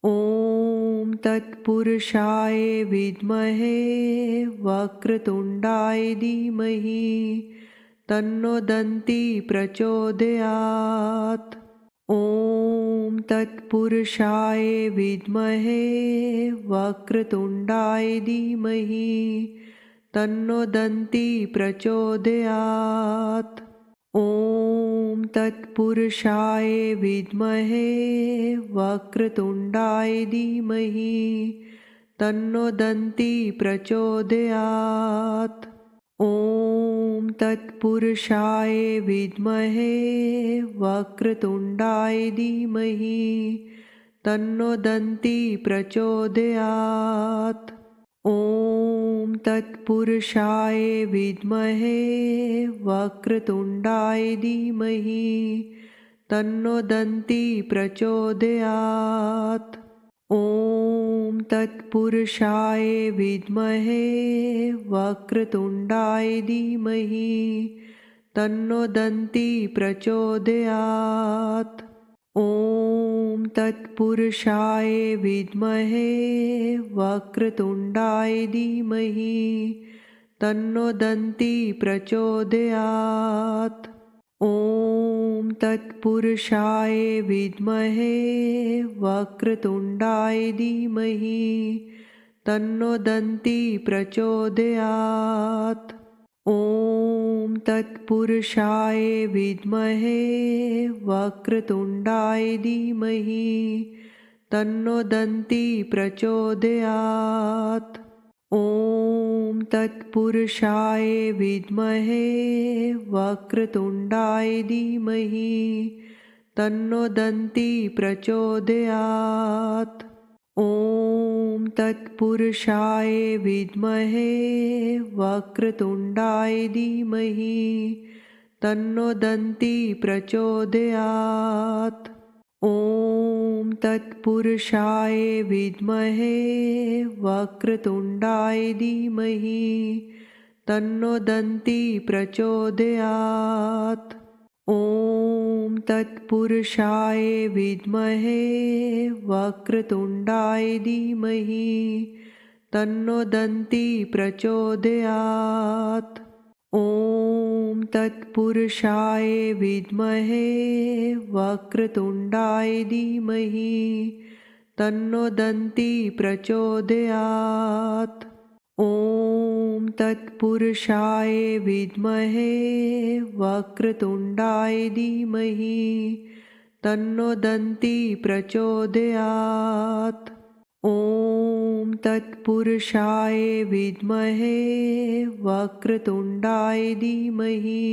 ॐ तत्पुरुषाय विद्महे वक्रतुण्डाय धीमहि तन्नो दन्ती प्रचोदयात्। ॐ तत्पुरुषाय विद्महे वक्रतुण्डाय धीमहि तन्नो दन्ती प्रचोदयात्। ॐ तत्पुरुषाय विद्महे वक्रतुण्डाय धीमहि तन्नो दन्ती प्रचोदयात्। ॐ तत्पुरुषाय विद्महे वक्रतुण्डाय धीमहि तन्नो दन्ती प्रचोदयात्। ॐ तत्पुरुषाय विद्महे वक्रतुण्डाय धीमहि तन्नो दन्ती प्रचोदयात्। ॐ तत्पुरुषाय विद्महे वक्रतुण्डाय धीमहि तन्नो दन्ती प्रचोदयात्। ॐ तत्पुरुषाय विद्महे वक्रतुण्डाय धीमहि तन्नो दन्ती प्रचोदयात्। ॐ तत्पुरुषाय विद्महे वक्रतुण्डाय धीमहि तन्नो दन्ती प्रचोदयात्। ॐ तत्पुरुषाय विद्महे वक्रतुण्डाय धीमहि तन्नो दन्ती प्रचोदयात्। ॐ तत्पुरुषाय विद्महे वक्रतुण्डाय धीमहि तन्नो दन्ती प्रचोदयात्। ॐ तत्पुरुषाय विद्महे वक्रतुण्डाय धीमहि तन्नो दन्ती प्रचोदयात्। ॐ तत्पुरुषाय विद्महे वक्रतुण्डाय धीमहि तन्नो दन्ती प्रचोदयात्। ॐ तत्पुरुषाय विद्महे वक्रतुण्डाय धीमहि तन्नो दन्ती प्रचोदयात्। ॐ तत्पुरुषाय विद्महे वक्रतुण्डाय धीमहि तन्नो दन्ती प्रचोदयात्। ॐ तत्पुरुषाय विद्महे वक्रतुण्डाय धीमहि तन्नो दन्ती प्रचोदयात्। ॐ तत्पुरुषाय विद्महे वक्रतुण्डाय धीमहि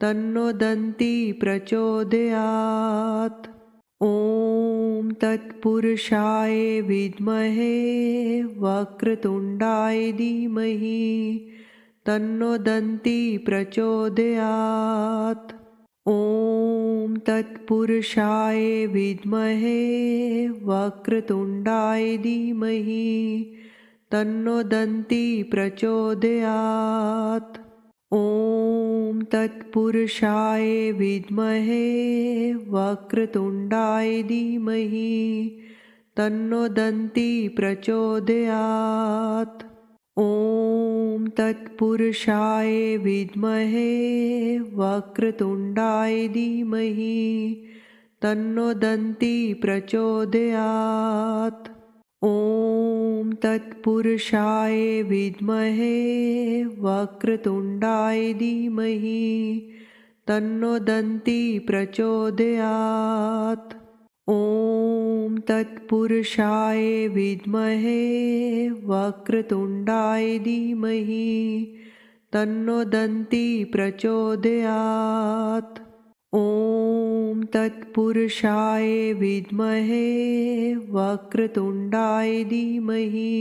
तन्नो दन्ती प्रचोदयात्। ॐ तत्पुरुषाय विद्महे वक्रतुण्डाय धीमहि तन्नो दन्ती प्रचोदयात्। ॐ तत्पुरुषाय विद्महे वक्रतुण्डाय धीमहि तन्नो दन्ती प्रचोदयात्। ॐ तत्पुरुषाय विद्महे वक्रतुण्डाय धीमहि तन्नो दन्ती प्रचोदयात्। ॐ तत्पुरुषाय विद्महे वक्रतुण्डाय धीमहि तन्नो दन्ती प्रचोदयात्। ॐ तत्पुरुषाय विद्महे वक्रतुण्डाय धीमहि तन्नो दन्ती प्रचोदयात्। ॐ तत्पुरुषाय विद्महे वक्रतुण्डाय धीमहि तन्नो दन्ती प्रचोदयात्। ॐ तत्पुरुषाय विद्महे वक्रतुण्डाय धीमहि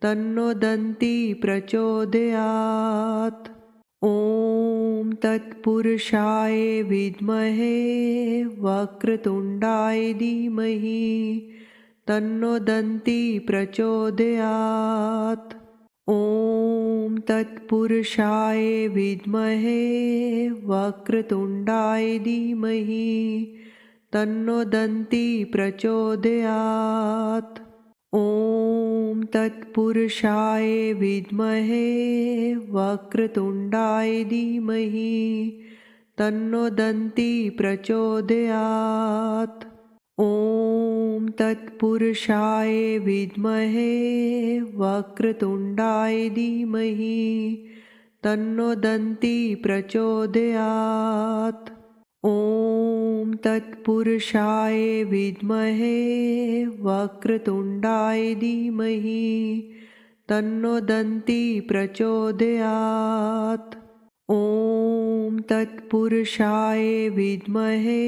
तन्नो दन्ती प्रचोदयात्। ॐ तत्पुरुषाय विद्महे वक्रतुण्डाय धीमहि तन्नो दन्ती प्रचोदयात्। ॐ तत्पुरुषाय विद्महे वक्रतुण्डाय धीमहि तन्नो दन्ती प्रचोदयात्। ॐ तत्पुरुषाय विद्महे वक्रतुण्डाय धीमहि तन्नो दन्ती प्रचोदयात्। ॐ तत्पुरुषाय विद्महे वक्रतुण्डाय धीमहि तन्नो दन्ती प्रचोदयात्। ॐ तत्पुरुषाय विद्महे वक्रतुण्डाय धीमहि तन्नो दन्ती प्रचोदयात्। ॐ तत्पुरुषाय विद्महे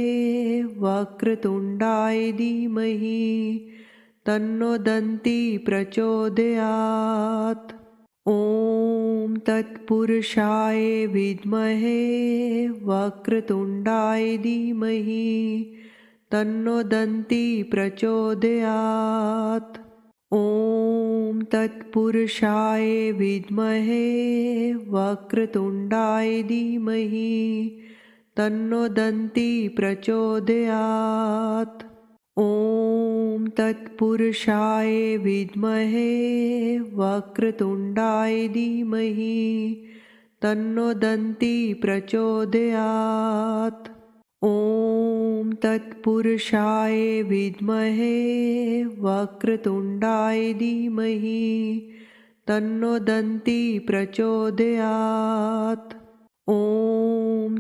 वक्रतुण्डाय धीमहि तन्नो दन्ती प्रचोदयात्। ॐ तत्पुरुषाय विद्महे वक्रतुण्डाय धीमहि तन्नो दन्ती प्रचोदयात्। ॐ तत्पुरुषाय विद्महे वक्रतुण्डाय धीमहि तन्नो दन्ती प्रचोदयात्। ॐ तत्पुरुषाय विद्महे वक्रतुण्डाय धीमहि तन्नो दन्ती प्रचोदयात्। ॐ तत्पुरुषाय विद्महे वक्रतुण्डाय धीमहि तन्नो दन्ती प्रचोदयात्। ॐ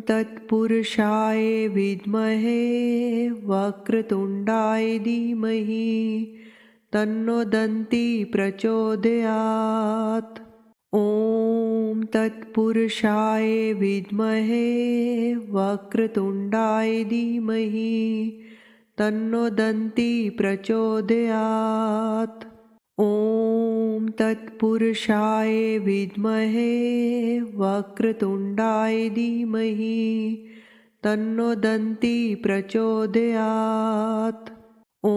तत्पुरुषाय विद्महे वक्रतुण्डाय धीमहि तन्नो दन्ती प्रचोदयात्। ॐ तत्पुरुषाय विद्महे वक्रतुण्डाय धीमहि तन्नो दन्ती प्रचोदयात्। ॐ तत्पुरुषाय विद्महे वक्रतुण्डाय धीमहि तन्नो दन्ती प्रचोदयात्। ॐ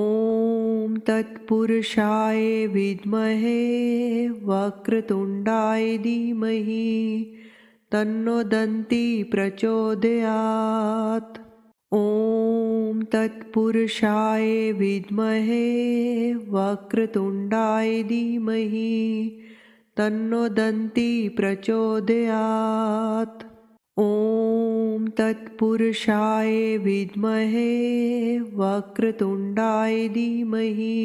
तत्पुरुषाय विद्महे वक्रतुण्डाय धीमहि तन्नो दन्ती प्रचोदयात्। ॐ तत्पुरुषाय विद्महे वक्रतुण्डाय धीमहि तन्नो दन्ती प्रचोदयात्। ॐ तत्पुरुषाय विद्महे वक्रतुण्डाय धीमहि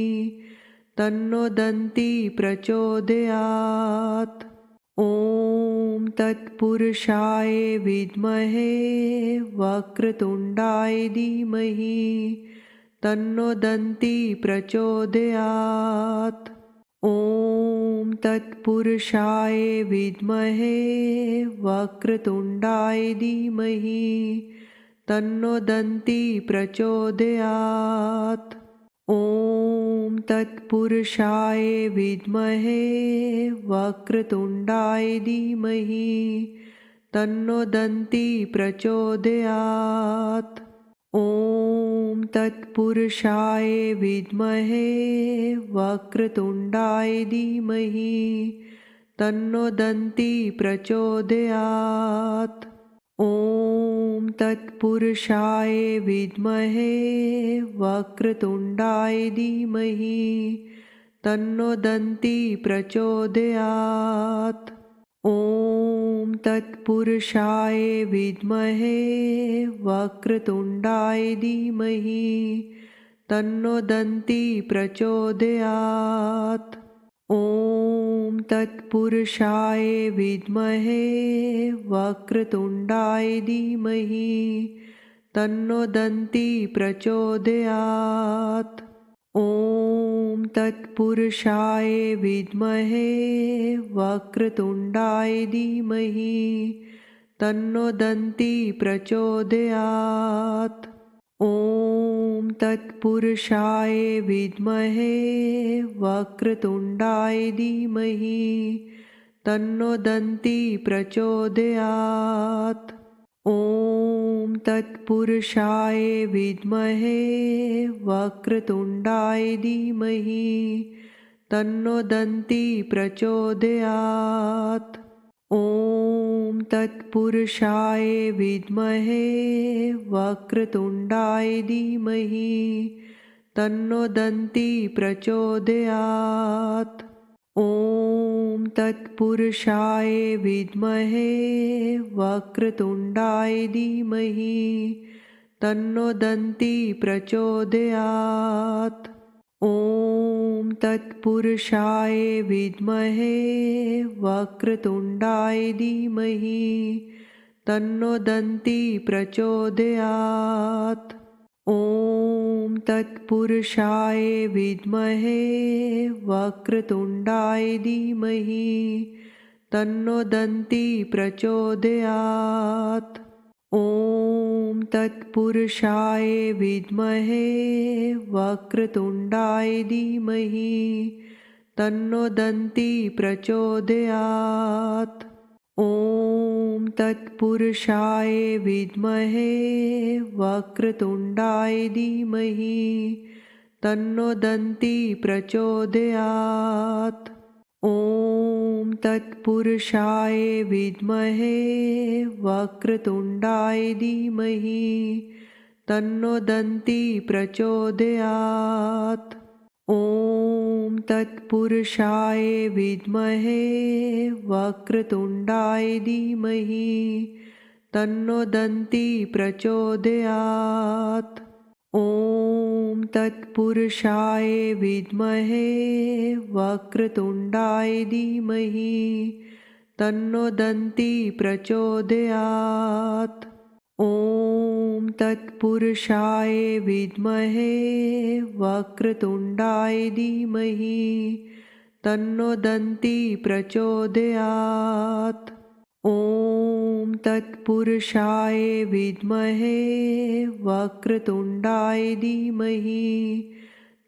तन्नो दन्ती प्रचोदयात्। ॐ तत्पुरुषाय विद्महे वक्रतुण्डाय धीमहि तन्नो दन्ती प्रचोदयात्। ॐ तत्पुरुषाय विद्महे वक्रतुण्डाय धीमहि तन्नो दन्ती प्रचोदयात्। ॐ तत्पुरुषाय विद्महे वक्रतुण्डाय धीमहि तन्नो दन्ती प्रचोदयात्। ॐ तत्पुरुषाय विद्महे वक्रतुण्डाय धीमहि तन्नो दन्ती प्रचोदयात्। ॐ तत्पुरुषाय विद्महे वक्रतुण्डाय धीमहि तन्नो दन्ती प्रचोदयात्। ॐ तत्पुरुषाय विद्महे वक्रतुण्डाय धीमहि तन्नो दन्ती प्रचोदयात्। ॐ तत्पुरुषाय विद्महे वक्रतुण्डाय धीमहि तन्नो दन्ती प्रचोदयात्। ॐ तत्पुरुषाय विद्महे वक्रतुण्डाय धीमहि तन्नो दन्ती प्रचोदयात्। ॐ तत्पुरुषाय विद्महे वक्रतुण्डाय धीमहि तन्नो दन्ती प्रचोदयात्। ॐ तत्पुरुषाय विद्महे वक्रतुण्डाय धीमहि तन्नो दन्ती प्रचोदयात्। ॐ तत्पुरुषाय विद्महे वक्रतुण्डाय धीमहि तन्नो दन्ती प्रचोदयात्। ॐ तत्पुरुषाय विद्महे वक्रतुण्डाय धीमहि तन्नो दन्ती प्रचोदयात्। ॐ तत्पुरुषाय विद्महे वक्रतुण्डाय धीमहि तन्नो दन्ती प्रचोदयात्। ॐ तत्पुरुषाय विद्महे वक्रतुण्डाय धीमहि तन्नो दन्ती प्रचोदयात्। ॐ तत्पुरुषाय विद्महे वक्रतुण्डाय धीमहि तन्नो दन्ती प्रचोदयात्। ॐ तत्पुरुषाय विद्महे वक्रतुण्डाय धीमहि तन्नो दन्ती प्रचोदयात्। ॐ तत्पुरुषाय विद्महे वक्रतुण्डाय धीमहि तन्नो दन्ती प्रचोदयात्। ॐ तत्पुरुषाय विद्महे वक्रतुण्डाय धीमहि तन्नो दन्ती प्रचोदयात्। ॐ तत्पुरुषाय विद्महे वक्रतुण्डाय धीमहि तन्नो दन्ती प्रचोदयात्। ॐ तत्पुरुषाय विद्महे वक्रतुण्डाय धीमहि तन्नो दन्ती प्रचोदयात्। ॐ तत्पुरुषाय विद्महे वक्रतुण्डाय धीमहि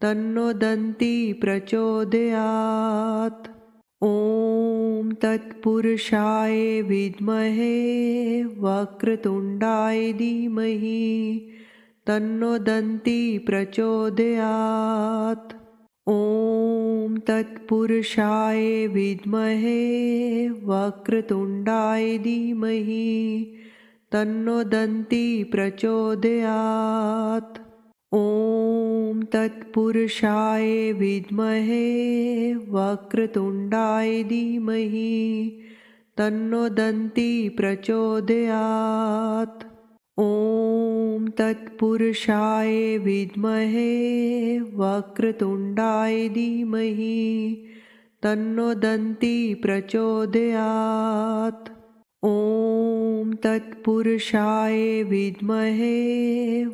तन्नो दन्ती प्रचोदयात्। ॐ तत्पुरुषाय विद्महे वक्रतुण्डाय धीमहि तन्नो दन्ती प्रचोदयात्। ॐ तत्पुरुषाय विद्महे वक्रतुण्डाय धीमहि तन्नो दन्ती प्रचोदयात्। ॐ तत्पुरुषाय विद्महे वक्रतुण्डाय धीमहि तन्नो दन्ती प्रचोदयात्। ॐ तत्पुरुषाय विद्महे वक्रतुण्डाय धीमहि तन्नो दन्ती प्रचोदयात्। ॐ तत्पुरुषाय विद्महे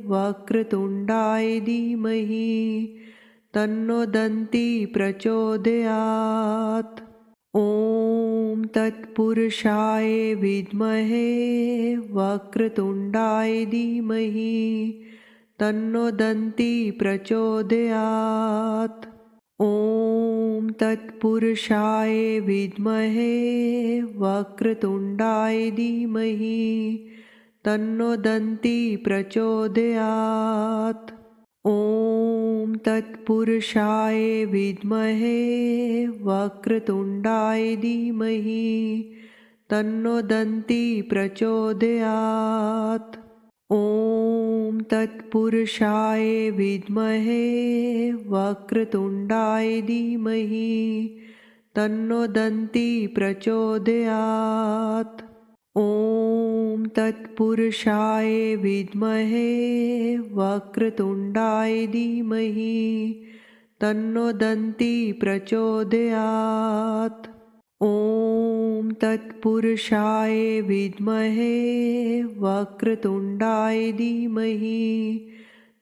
वक्रतुण्डाय धीमहि तन्नो दन्ती प्रचोदयात्। ॐ तत्पुरुषाय विद्महे वक्रतुण्डाय धीमहि तन्नो दन्ती प्रचोदयात्। ॐ तत्पुरुषाय विद्महे वक्रतुण्डाय धीमहि तन्नो दन्ती प्रचोदयात्। ॐ तत्पुरुषाय विद्महे वक्रतुण्डाय धीमहि तन्नो दन्ती प्रचोदयात्। ॐ तत्पुरुषाय विद्महे वक्रतुण्डाय धीमहि तन्नो दन्ती प्रचोदयात्। ॐ तत्पुरुषाय विद्महे वक्रतुण्डाय धीमहि तन्नो दन्ती प्रचोदयात्। ॐ तत्पुरुषाय विद्महे वक्रतुण्डाय धीमहि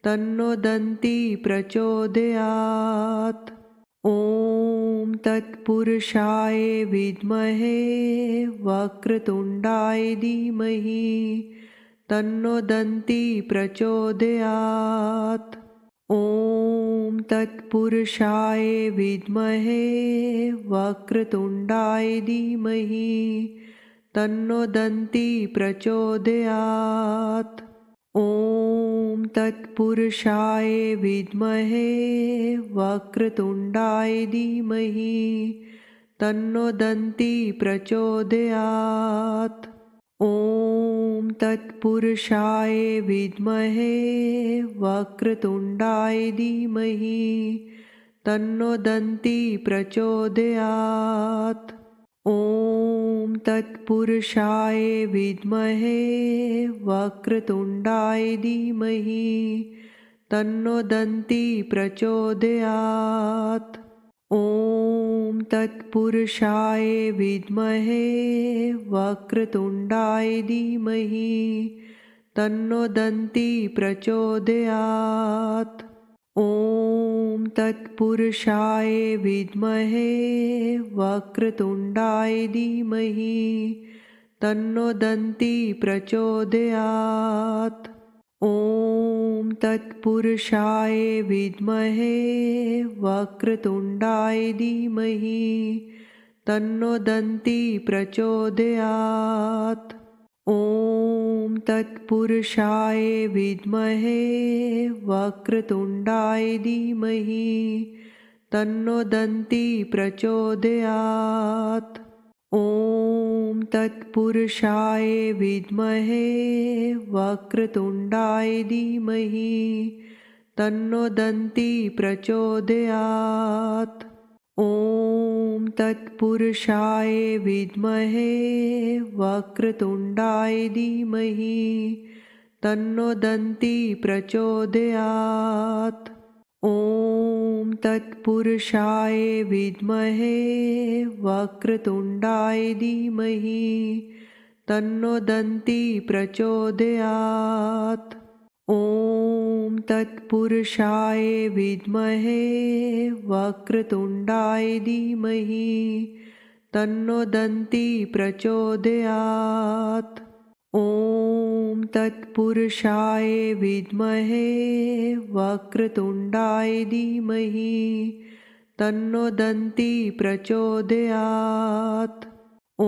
तन्नो दन्ती प्रचोदयात्। ॐ तत्पुरुषाय विद्महे वक्रतुण्डाय धीमहि तन्नो दन्ती प्रचोदयात्। ॐ तत्पुरुषाय विद्महे वक्रतुण्डाय धीमहि तन्नो दन्ती प्रचोदयात्। ॐ तत्पुरुषाय विद्महे वक्रतुण्डाय धीमहि तन्नो दन्ती प्रचोदयात्। ॐ तत्पुरुषाय विद्महे वक्रतुण्डाय धीमहि तन्नो दन्ती प्रचोदयात्। ॐ तत्पुरुषाय विद्महे वक्रतुण्डाय धीमहि तन्नो दन्ती प्रचोदयात्। ॐ तत्पुरुषाय विद्महे वक्रतुण्डाय धीमहि तन्नो दन्ती प्रचोदयात्। ॐ तत्पुरुषाय विद्महे वक्रतुण्डाय धीमहि तन्नो दन्ती प्रचोदयात्। ॐ तत्पुरुषाय विद्महे वक्रतुण्डाय धीमहि तन्नो दन्ती प्रचोदयात्। ॐ तत्पुरुषाय विद्महे वक्रतुण्डाय धीमहि तन्नो दन्ती प्रचोदयात्। ॐ तत्पुरुषाय विद्महे वक्रतुण्डाय धीमहि तन्नो दन्ती प्रचोदयात्। ॐ तत्पुरुषाय विद्महे वक्रतुण्डाय धीमहि तन्नो दन्ती प्रचोदयात्। ॐ तत्पुरुषाय विद्महे वक्रतुण्डाय धीमहि तन्नो दन्ती प्रचोदयात्। ॐ तत्पुरुषाय विद्महे वक्रतुण्डाय धीमहि तन्नो दन्ती प्रचोदयात्। ॐ तत्पुरुषाय विद्महे वक्रतुण्डाय धीमहि तन्नो दन्ती प्रचोदयात्। ॐ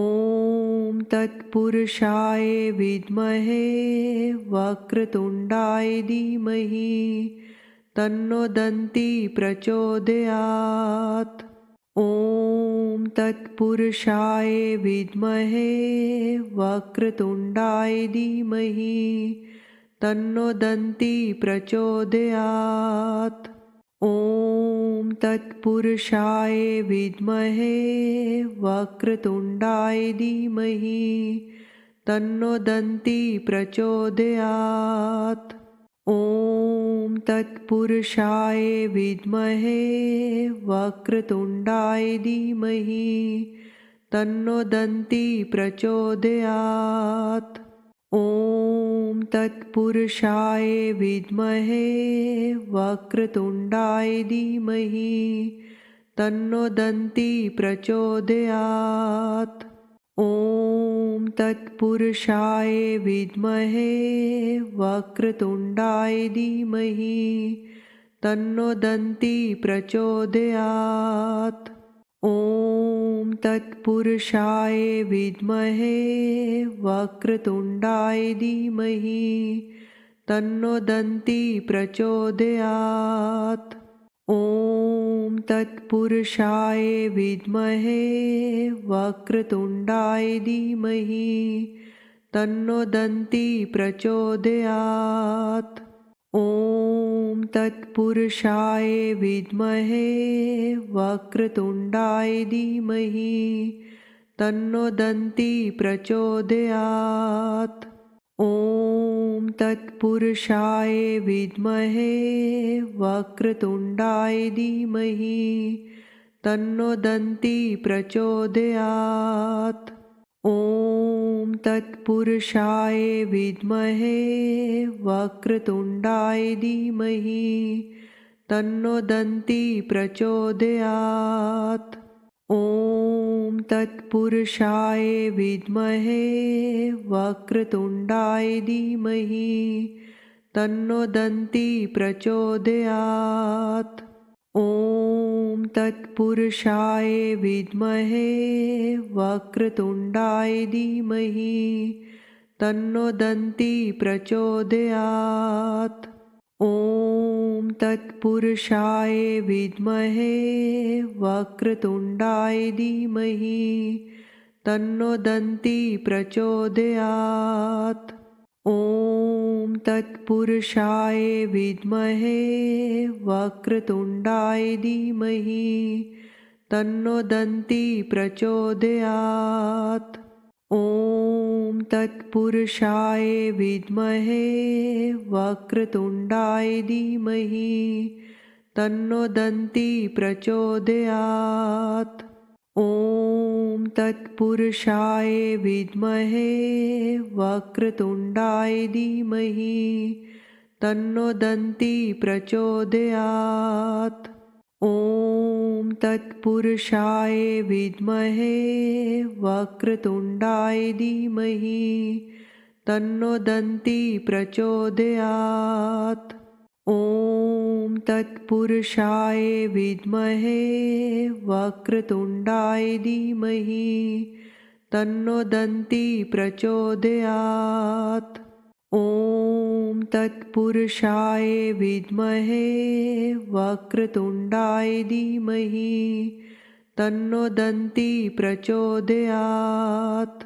तत्पुरुषाय विद्महे वक्रतुण्डाय धीमहि तन्नो दन्ती प्रचोदयात्। ॐ तत्पुरुषाय विद्महे वक्रतुण्डाय धीमहि तन्नो दन्ती प्रचोदयात्। ॐ तत्पुरुषाय विद्महे वक्रतुण्डाय धीमहि तन्नो दन्ती प्रचोदयात्। ॐ तत्पुरुषाय विद्महे वक्रतुण्डाय धीमहि तन्नो दन्ती प्रचोदयात्। ॐ तत्पुरुषाय विद्महे वक्रतुण्डाय धीमहि तन्नो दन्ती प्रचोदयात्। ॐ तत्पुरुषाय विद्महे वक्रतुण्डाय धीमहि तन्नो दन्ती प्रचोदयात्। ॐ तत्पुरुषाय विद्महे वक्रतुण्डाय धीमहि तन्नो दन्ती प्रचोदयात्। ॐ तत्पुरुषाय विद्महे वक्रतुण्डाय धीमहि तन्नो दन्ती प्रचोदयात्। ॐ तत्पुरुषाय विद्महे वक्रतुण्डाय धीमहि तन्नो दन्ती प्रचोदयात्। ॐ तत्पुरुषाय विद्महे वक्रतुण्डाय धीमहि तन्नो दन्ती प्रचोदयात्। ॐ तत्पुरुषाय विद्महे वक्रतुण्डाय धीमहि तन्नो दन्ती प्रचोदयात्। ॐ तत्पुरुषाय विद्महे वक्रतुण्डाय धीमहि तन्नो दन्ती प्रचोदयात्। ॐ तत्पुरुषाय विद्महे वक्रतुण्डाय धीमहि तन्नो दन्ती प्रचोदयात्। ॐ तत्पुरुषाय विद्महे वक्रतुण्डाय धीमहि तन्नो दन्ती प्रचोदयात्। ॐ तत्पुरुषाय विद्महे वक्रतुण्डाय धीमहि तन्नो दन्ती प्रचोदयात्। ॐ तत्पुरुषाय विद्महे वक्रतुण्डाय धीमहि तन्नो दन्ती प्रचोदयात्। ॐ तत्पुरुषाय विद्महे वक्रतुण्डाय धीमहि तन्नो दन्ती प्रचोदयात्। ॐ तत्पुरुषाय विद्महे वक्रतुण्डाय धीमहि तन्नो दन्ती प्रचोदयात्। ॐ तत्पुरुषाय विद्महे वक्रतुण्डाय धीमहि तन्नो दन्ती प्रचोदयात्। ॐ तत्पुरुषाय विद्महे वक्रतुण्डाय धीमहि तन्नो दन्ती प्रचोदयात्।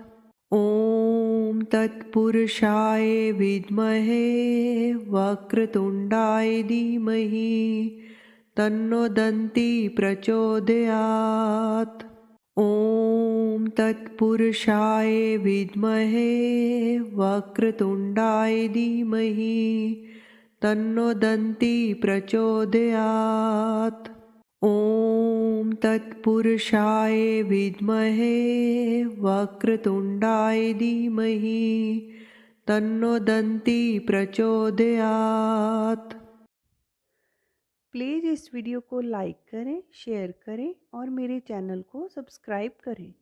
ॐ तत्पुरुषाय विद्महे वक्रतुण्डाय धीमहि तन्नो दन्ती प्रचोदयात्। ॐ तत्पुरुषाय विद्महे वक्रतुण्डाय धीमहि तन्नो दन्ती प्रचोदयात्। ॐ तत्पुरुषाय विद्महे वक्रतुण्डाय धीमहि तन्नो दन्ती प्रचोदयात्। प्लीज़ इस वीडियो को लाइक करें, शेयर करें और मेरे चैनल को सब्सक्राइब करें।